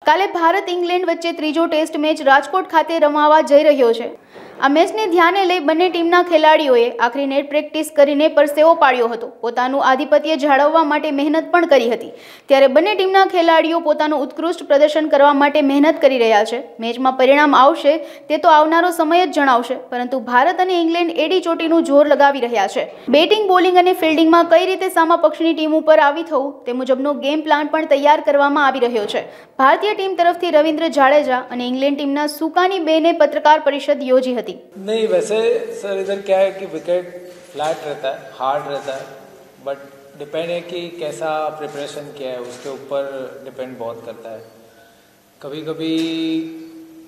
કાલે ભારત ઇંગ્લેન્ડ વચ્ચે ત્રીજો ટેસ્ટ મેચ રાજકોટ ખાતે રમાવા જઈ રહ્યો છે। આ મેચને ધ્યાને લઈ બંને ટીમના ખેલાડીઓએ આખરી નેટ પ્રેક્ટિસ કરીને પરસેવો પાડ્યો હતો। પોતાનું આધિપત્ય જાળવવા માટે મહેનત પણ કરી હતી। ત્યારે બંને ટીમના ખેલાડીઓ પોતાનું ઉત્કૃષ્ટ પ્રદર્શન કરવા માટે મહેનત કરી રહ્યા છે। મેચમાં પરિણામ આવશે તે તો આવનારો સમય જ જણાવશે, પરંતુ ભારત અને ઇંગ્લેન્ડ એડી ચોટીનું જોર લગાવી રહ્યા છે। બેટિંગ, બોલિંગ અને ફિલ્ડિંગમાં કઈ રીતે સામા પક્ષની ટીમ ઉપર આવી થવું તે મુજબનો ગેમ પ્લાન પણ તૈયાર કરવામાં આવી રહ્યો છે। ભારતીય टीम तरफथी रविंद्र जाडेजा और इंग्लैंड टीम सुकानी बे ने पत्रकार परिषद योजी हती। नहीं, वैसे सर इधर क्या है कि विकेट फ्लैट रहता है, हार्ड रहता है, बट डिपेंड है कि कैसा प्रिपरेशन किया है उसके ऊपर डिपेंड बहुत करता है। कभी कभी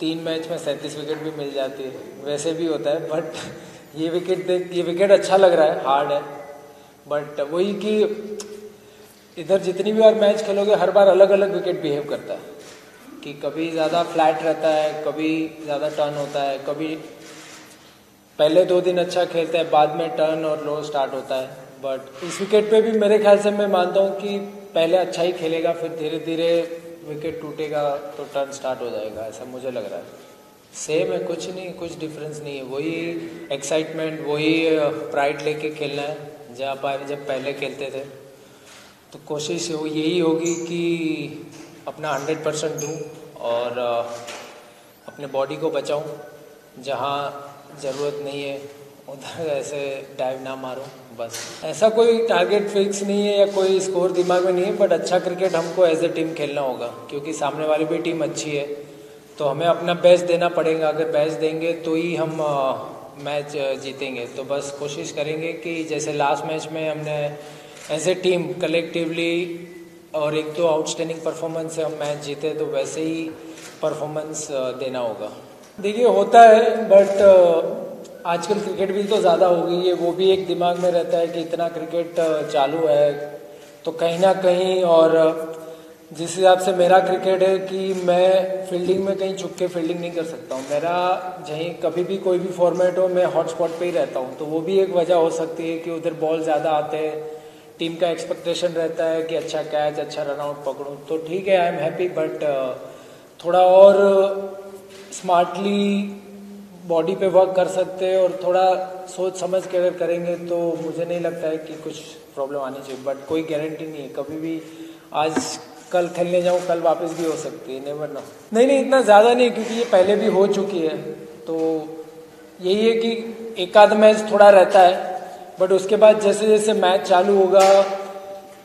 3 मैच में 37 विकेट भी मिल जाती है, वैसे भी होता है। बट ये विकेट अच्छा लग रहा है, हार्ड है, बट वही कि इधर जितनी भी बार मैच खेलोगे हर बार अलग अलग विकेट बिहेव करता है कि कभी ज़्यादा फ्लैट रहता है, कभी ज़्यादा टर्न होता है, कभी पहले 2 दिन अच्छा खेलता है, बाद में टर्न और लो स्टार्ट होता है। बट इस विकेट पे भी मेरे ख्याल से मैं मानता हूँ कि पहले अच्छा ही खेलेगा, फिर धीरे धीरे विकेट टूटेगा तो टर्न स्टार्ट हो जाएगा, ऐसा मुझे लग रहा है। सेम है, कुछ नहीं, कुछ डिफरेंस नहीं है, वही एक्साइटमेंट, वही प्राइड लेके खेलना है जब पहले खेलते थे। तो कोशिश यही होगी कि अपना 100% दूँ और अपने बॉडी को बचाऊँ, जहाँ ज़रूरत नहीं है उधर ऐसे डाइव ना मारूँ। बस ऐसा कोई टारगेट फिक्स नहीं है या कोई स्कोर दिमाग में नहीं है, बट अच्छा क्रिकेट हमको एज ए टीम खेलना होगा, क्योंकि सामने वाली भी टीम अच्छी है, तो हमें अपना बेस्ट देना पड़ेगा। अगर बेस्ट देंगे तो ही हम मैच जीतेंगे। तो बस कोशिश करेंगे कि जैसे लास्ट मैच में हमने एज ए टीम कलेक्टिवली और एक तो आउटस्टैंडिंग परफॉर्मेंस से हम मैच जीते, तो वैसे ही परफॉर्मेंस देना होगा। देखिए होता है, बट आजकल क्रिकेट भी तो ज़्यादा हो गई है, वो भी एक दिमाग में रहता है कि इतना क्रिकेट चालू है, तो कहीं ना कहीं, और जिस हिसाब से मेरा क्रिकेट है कि मैं फील्डिंग में कहीं छुप के फील्डिंग नहीं कर सकता हूँ। मेरा जहीं कभी भी कोई भी फॉर्मेट हो, मैं हॉट स्पॉट पे ही रहता हूँ, तो वो भी एक वजह हो सकती है कि उधर बॉल ज़्यादा आते हैं, टीम का एक्सपेक्टेशन रहता है कि अच्छा कैच, अच्छा रनआउट पकड़ूं, तो ठीक है, आई एम हैप्पी। बट थोड़ा और स्मार्टली बॉडी पे वर्क कर सकते हैं और थोड़ा सोच समझ के अगर करेंगे तो मुझे नहीं लगता है कि कुछ प्रॉब्लम आनी चाहिए। बट कोई गारंटी नहीं है, कभी भी आज कल खेलने जाऊँ, कल वापस भी हो सकती है, नेवर नो। नहीं, इतना ज़्यादा नहीं, क्योंकि ये पहले भी हो चुकी है। तो यही है कि एक आध मैच थोड़ा रहता है, बट उसके बाद जैसे जैसे मैच चालू होगा,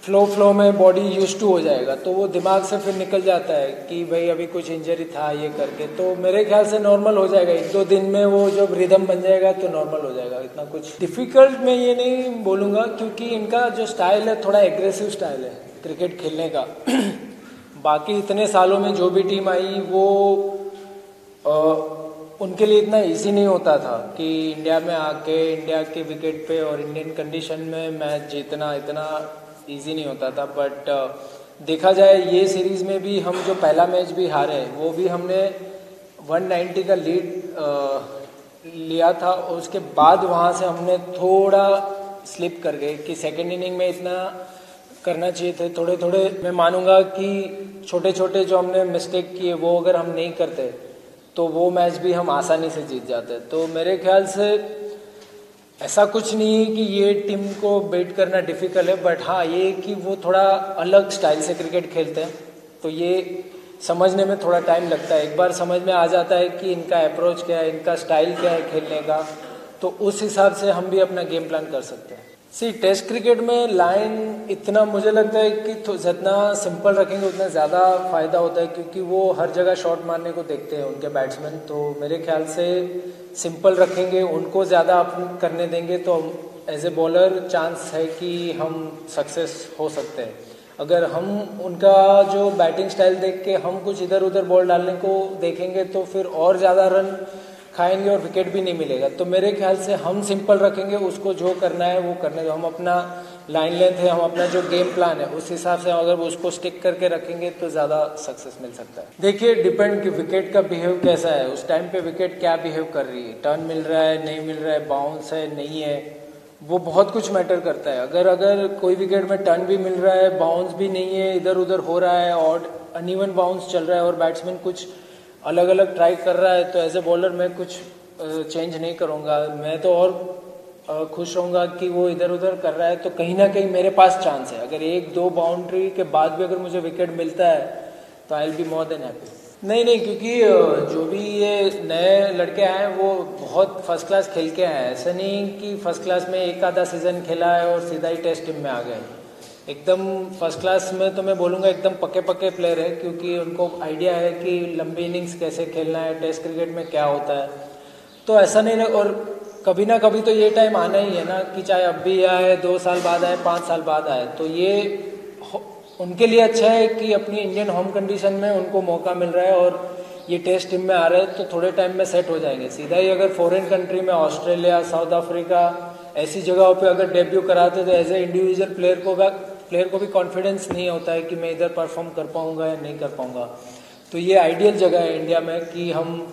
फ्लो में बॉडी यूज टू हो जाएगा, तो वो दिमाग से फिर निकल जाता है कि भाई अभी कुछ इंजरी था ये करके, तो मेरे ख्याल से नॉर्मल हो जाएगा। 1-2 दिन में वो जब रिदम बन जाएगा तो नॉर्मल हो जाएगा। इतना कुछ डिफिकल्ट मैं ये नहीं बोलूँगा, क्योंकि इनका जो स्टाइल है थोड़ा एग्रेसिव स्टाइल है क्रिकेट खेलने का। बाकी इतने सालों में जो भी टीम आई वो उनके लिए इतना इजी नहीं होता था कि इंडिया में आके इंडिया के विकेट पे और इंडियन कंडीशन में मैच जीतना इतना इजी नहीं होता था। बट देखा जाए ये सीरीज़ में भी हम जो पहला मैच भी हारे, वो भी हमने 190 का लीड लिया था, और उसके बाद वहाँ से हमने थोड़ा स्लिप कर गए कि सेकेंड इनिंग में इतना करना चाहिए थे। थोड़े मैं मानूंगा कि छोटे छोटे जो हमने मिस्टेक किए वो अगर हम नहीं करते तो वो मैच भी हम आसानी से जीत जाते। तो मेरे ख्याल से ऐसा कुछ नहीं है कि ये टीम को बेट करना डिफ़िकल्ट है, बट हाँ ये कि वो थोड़ा अलग स्टाइल से क्रिकेट खेलते हैं, तो ये समझने में थोड़ा टाइम लगता है। एक बार समझ में आ जाता है कि इनका अप्रोच क्या है, इनका स्टाइल क्या है खेलने का, तो उस हिसाब से हम भी अपना गेम प्लान कर सकते हैं। टेस्ट क्रिकेट में लाइन इतना मुझे लगता है कि जितना सिंपल रखेंगे उतना ज़्यादा फ़ायदा होता है, क्योंकि वो हर जगह शॉट मारने को देखते हैं उनके बैट्समैन। तो मेरे ख्याल से सिंपल रखेंगे, उनको ज़्यादा अपन करने देंगे, तो एज ए बॉलर चांस है कि हम सक्सेस हो सकते हैं। अगर हम उनका जो बैटिंग स्टाइल देख के हम कुछ इधर उधर बॉल डालने को देखेंगे तो फिर और ज़्यादा रन खाएंगे और विकेट भी नहीं मिलेगा। तो मेरे ख्याल से हम सिंपल रखेंगे, उसको जो करना है वो करने दो। हम अपना लाइन लेंथ है, हम अपना जो गेम प्लान है उस हिसाब से अगर उसको स्टिक करके रखेंगे तो ज़्यादा सक्सेस मिल सकता है। देखिए डिपेंड कि विकेट का बिहेव कैसा है, उस टाइम पे विकेट क्या बिहेव कर रही है, टर्न मिल रहा है नहीं मिल रहा है, बाउंस है नहीं है, वो बहुत कुछ मैटर करता है। अगर कोई विकेट में टर्न भी मिल रहा है, बाउंस भी नहीं है, इधर उधर हो रहा है, अनइवन बाउंस चल रहा है और बैट्समैन कुछ अलग अलग ट्राई कर रहा है, तो एज ए बॉलर मैं कुछ चेंज नहीं करूँगा। मैं तो और खुश रहूँगा कि वो इधर उधर कर रहा है, तो कहीं ना कहीं मेरे पास चांस है। अगर 1-2 बाउंड्री के बाद भी अगर मुझे विकेट मिलता है तो I will be more than happy. नहीं, क्योंकि जो भी ये नए लड़के आए हैं वो बहुत फर्स्ट क्लास खेल के आए हैं। ऐसा नहीं कि फर्स्ट क्लास में एक आधा सीज़न खेला है और सीधा ही टेस्ट टीम में आ गए। एकदम फर्स्ट क्लास में तो मैं बोलूँगा एकदम पक्के प्लेयर है, क्योंकि उनको आइडिया है कि लंबी इनिंग्स कैसे खेलना है, टेस्ट क्रिकेट में क्या होता है। तो ऐसा नहीं, और कभी ना कभी तो ये टाइम आना ही है ना, कि चाहे अब भी आए, 2 साल बाद आए, 5 साल बाद आए, तो ये उनके लिए अच्छा है कि अपनी इंडियन होम कंडीशन में उनको मौका मिल रहा है और ये टेस्ट टीम में आ रहे हैं, तो थोड़े टाइम में सेट हो जाएंगे। सीधा ही अगर फॉरेन कंट्री में ऑस्ट्रेलिया, साउथ अफ्रीका ऐसी जगहों पे अगर डेब्यू कराते तो एज ए इंडिविजुअल प्लेयर को भी कॉन्फिडेंस नहीं होता है कि मैं इधर परफॉर्म कर पाऊंगा या नहीं कर पाऊंगा। तो ये आइडियल जगह है इंडिया में कि हम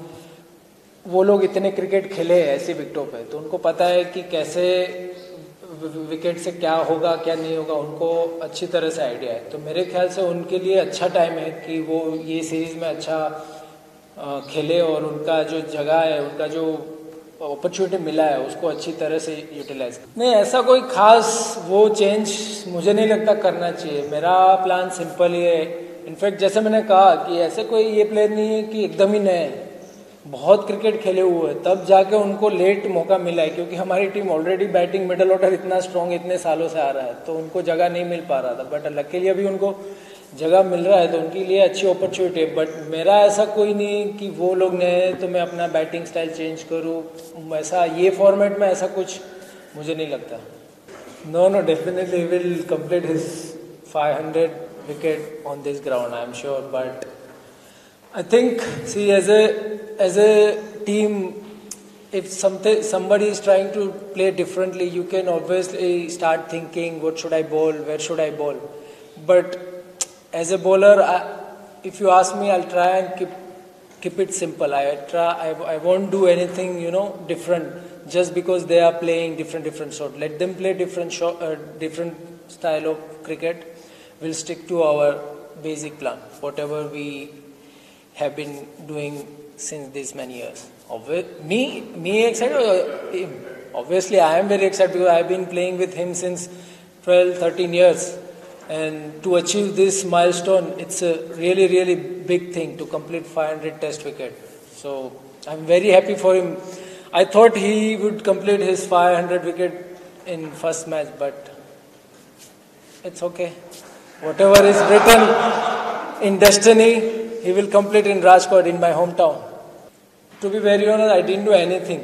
वो लोग इतने क्रिकेट खेले हैं ऐसी विकेटों पे, तो उनको पता है कि कैसे विकेट से क्या होगा क्या नहीं होगा, उनको अच्छी तरह से आइडिया है। तो मेरे ख्याल से उनके लिए अच्छा टाइम है कि वो ये सीरीज़ में अच्छा खेले और उनका जो जगह है, उनका जो अपॉर्चुनिटी मिला है उसको अच्छी तरह से यूटिलाइज। नहीं, ऐसा कोई खास वो चेंज मुझे नहीं लगता करना चाहिए। मेरा प्लान सिंपल ही है। इनफैक्ट जैसे मैंने कहा कि ऐसे कोई ये प्लेयर नहीं है कि एकदम ही नए, बहुत क्रिकेट खेले हुए हैं तब जाके उनको लेट मौका मिला है, क्योंकि हमारी team already batting middle order इतना स्ट्रॉन्ग इतने सालों से आ रहा है, तो उनको जगह नहीं मिल पा रहा था। बट लकीली अभी उनको जगह मिल रहा है, तो उनके लिए अच्छी अपॉर्चुनिटी है। बट मेरा ऐसा कोई नहीं कि वो लोग नए हैं तो मैं अपना बैटिंग स्टाइल चेंज करूँ, ऐसा ये फॉर्मेट में ऐसा कुछ मुझे नहीं लगता। No, definitely will complete his 500 wicket on this ground, I am sure. But I think, see, as a team, if somebody is trying to play differently, you can obviously start thinking, what should I bowl, where should I bowl? But as a bowler, if you ask me, I'll try and keep it simple. I won't do anything, different, just because they are playing different shot. Let them play different style of cricket. We'll stick to our basic plan, whatever we have been doing since these many years. Me excited or him? Obviously I am very excited because I have been playing with him since 12-13 years, and to achieve this milestone, it's a really big thing to complete 500 test wicket. So I'm very happy for him. I thought he would complete his 500 wicket in first match, but it's okay. Whatever is written in destiny, he will complete in RAjkot, in my hometown. To be very honest, I didn't do anything.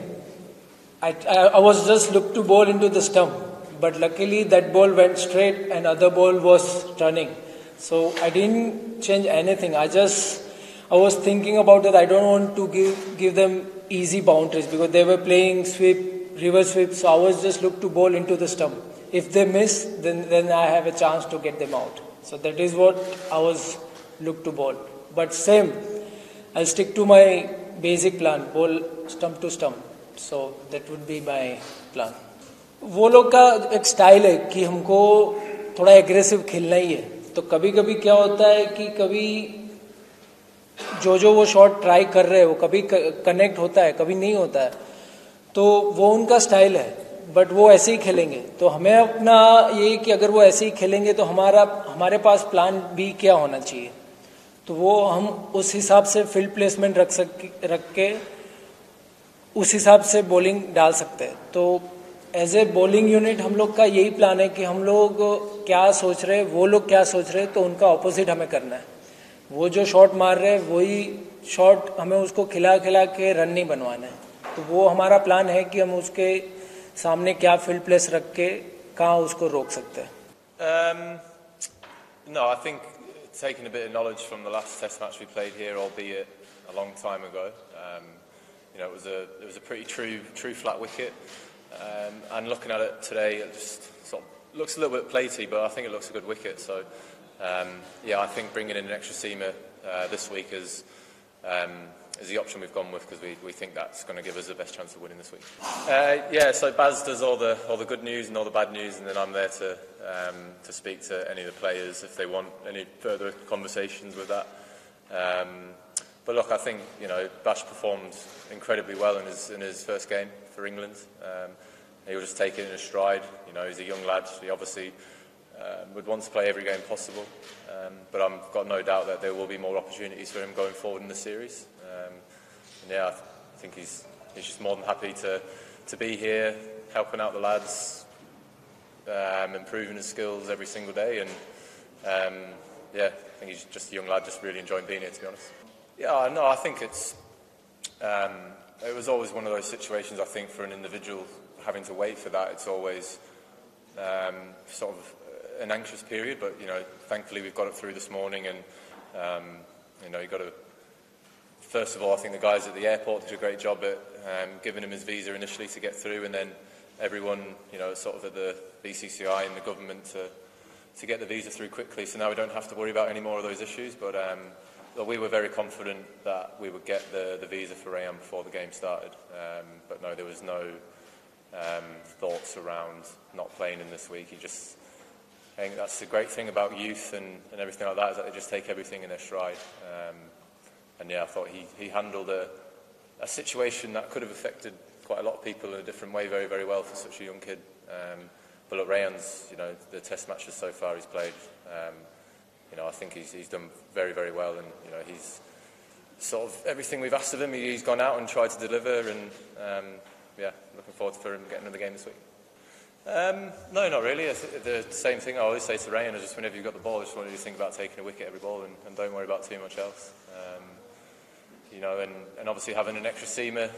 I was just looked to bowl into the stump, but luckily that ball went straight and other ball was turning. So I didn't change anything. I was thinking about that. I don't want to give them easy boundaries because they were playing sweep, reverse sweep. So I was just looked to bowl into the stump. If they miss, then I have a chance to get them out. So that is what I was looked to bowl. But same, I'll stick to my basic plan, bowl stump to stump. So that would be my plan. वो लोग का एक style है कि हमको थोड़ा aggressive खेलना ही है, तो कभी कभी क्या होता है कि कभी जो वो शॉट ट्राई कर रहे हैं वो कभी कनेक्ट होता है, कभी नहीं होता है, तो वो उनका स्टाइल है। बट वो ऐसे ही खेलेंगे, तो हमें अपना ये कि अगर वो ऐसे ही खेलेंगे तो हमारे पास प्लान भी क्या होना चाहिए, तो वो हम उस हिसाब से फील्ड प्लेसमेंट रख के उस हिसाब से बॉलिंग डाल सकते हैं। तो एज ए बॉलिंग यूनिट हम लोग का यही प्लान है कि हम लोग क्या सोच रहे हैं, वो लोग क्या सोच रहे हैं, तो उनका ऑपोजिट हमें करना है। वो जो शॉट मार रहे हैं वही शॉट हमें उसको खिला के रन नहीं बनवाना है। तो वो हमारा प्लान है कि हम उसके सामने क्या फील्ड प्लेस रख के कहाँ उसको रोक सकते हैं। No, I think taking a bit of knowledge from the last test match we played here, albeit a long time ago, it was a pretty true flat wicket, and looking at it today, it just sort of looks a little bit platey, but I think it looks a good wicket. So I think bringing in an extra seamer this week has is the option we've gone with because we think that's going to give us the best chance of winning this week. Yeah, so Baz does all the good news and all the bad news, and then I'm there to speak to any of the players if they want any further conversations with that. But look, I think Bash performed incredibly well in his first game for England. He'll just take it in a stride. He's a young lad. He obviously would want to play every game possible, but I've got no doubt that there will be more opportunities for him going forward in the series. And yeah, I think he's just more than happy to be here, helping out the lads, improving his skills every single day, and yeah, I think he's just a young lad, just really enjoying being here, to be honest. Yeah, no, I think it was always one of those situations. I think for an individual having to wait for that, it's always sort of an anxious period, but thankfully we've got it through this morning, and you've got to. First of all, I think the guys at the airport did a great job at giving him his visa initially to get through, and then everyone, sort of at the BCCI and the government to get the visa through quickly. So now we don't have to worry about any more of those issues. But we were very confident that we would get the visa for Rayan before the game started. But no, there was no thoughts around not playing in this week. I think that's the great thing about youth and everything like that, is that they just take everything in their stride. And yeah, I thought he handled a situation that could have affected quite a lot of people in a different way very, very well for such a young kid. But look, Rayan's, the test matches so far he's played, I think he's done very, very well, and he's sort of everything we've asked of him, he's gone out and tried to deliver, and yeah, looking forward for him getting another game this week. No, not really. The same thing I always say to Rayan is just whenever you've got the ball, I just want you to think about taking a wicket every ball, and don't worry about too much else. And obviously having an extra seamer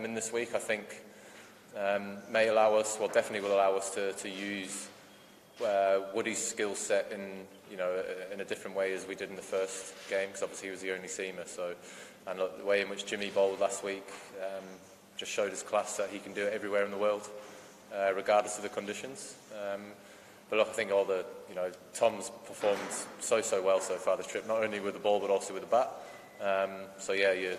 in this week, I think may allow us, well, definitely will allow us to use Woody's skill set in a different way as we did in the first game, because obviously he was the only seamer. So, and look, the way in which Jimmy bowled last week just showed his class that he can do it everywhere in the world, regardless of the conditions. But look, I think Tom's performed so well so far this trip, not only with the ball but also with the bat. So yeah, you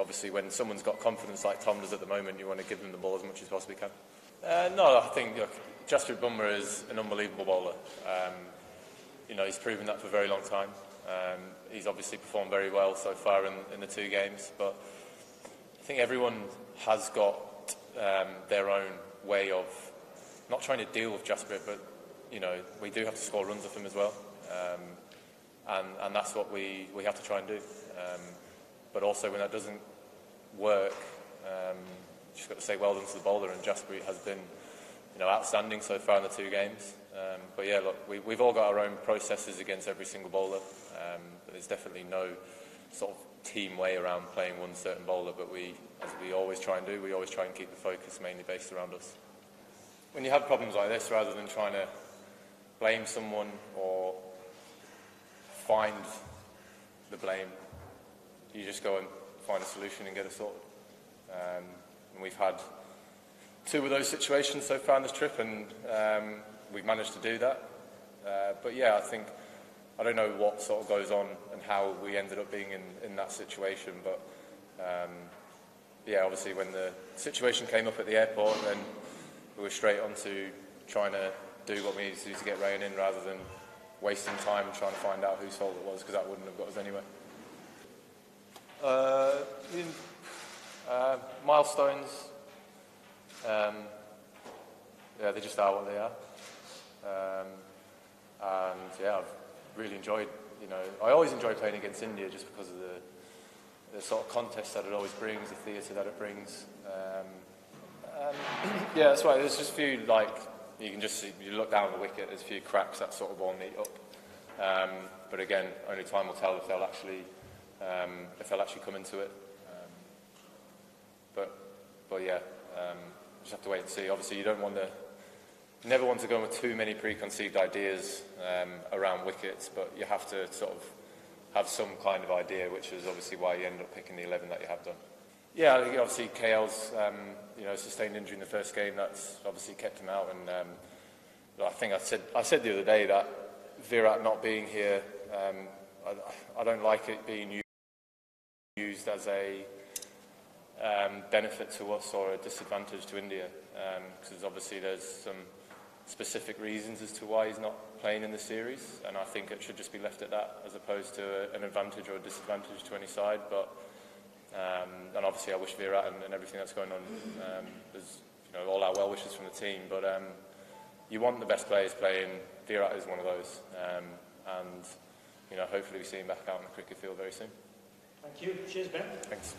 obviously, when someone's got confidence like Tom does at the moment, you want to give them the ball as much as you possibly can. No, I think Jasprit Bumrah is an unbelievable bowler. He's proven that for a very long time. He's obviously performed very well so far in the two games, but I think everyone has got their own way of not trying to deal with Jasprit, but we do have to score runs with him as well, and that's what we have to try and do. But also when that doesn't work, you just got to say well done to the bowler, and Jasprit has been outstanding so far in the two games. But yeah, look, we've all got our own processes against every single bowler. But there's definitely no sort of team way around playing one certain bowler, but as we always try and do, we always try and keep the focus mainly based around us. When you have problems like this, rather than trying to blame someone or find the blame, you just go and find a solution and get it sorted. And we've had two of those situations so far in this trip, and we've managed to do that. But yeah, I don't know what sort of goes on and how we ended up being in that situation, but yeah, obviously when the situation came up at the airport, then we were straight on to trying to do what we needed to do to get Rayan in, rather than wasting time trying to find out whose fault it was, because that wouldn't have got us anywhere. Milestones, yeah, they just are what they are. And yeah, I've really enjoyed, I always enjoy playing against India just because of the sort of contest that it always brings, the theatre that it brings. Yeah, that's right, there's just a few, you can just see, you look down the wicket, there's a few cracks that sort of all meet up. But again, only time will tell if they'll actually come into it. But yeah, just have to wait and see. Obviously, you never want to go with too many preconceived ideas around wickets, but you have to sort of have some kind of idea, which is obviously why you end up picking the 11 that you have done. Yeah, I think obviously KL's sustained injury in the first game. That's obviously kept him out, and I think I said the other day that Virat not being here, I don't like it being used used as a benefit to us or a disadvantage to India, because obviously there's some specific reasons as to why he's not playing in the series, and I think it should just be left at that as opposed to an advantage or a disadvantage to any side. But and obviously I wish Virat and everything that's going on, there's all our well wishes from the team, but you want the best players playing. Virat is one of those, and hopefully we see him back out on the cricket field very soon. Thank you. Cheers, Ben. Thanks.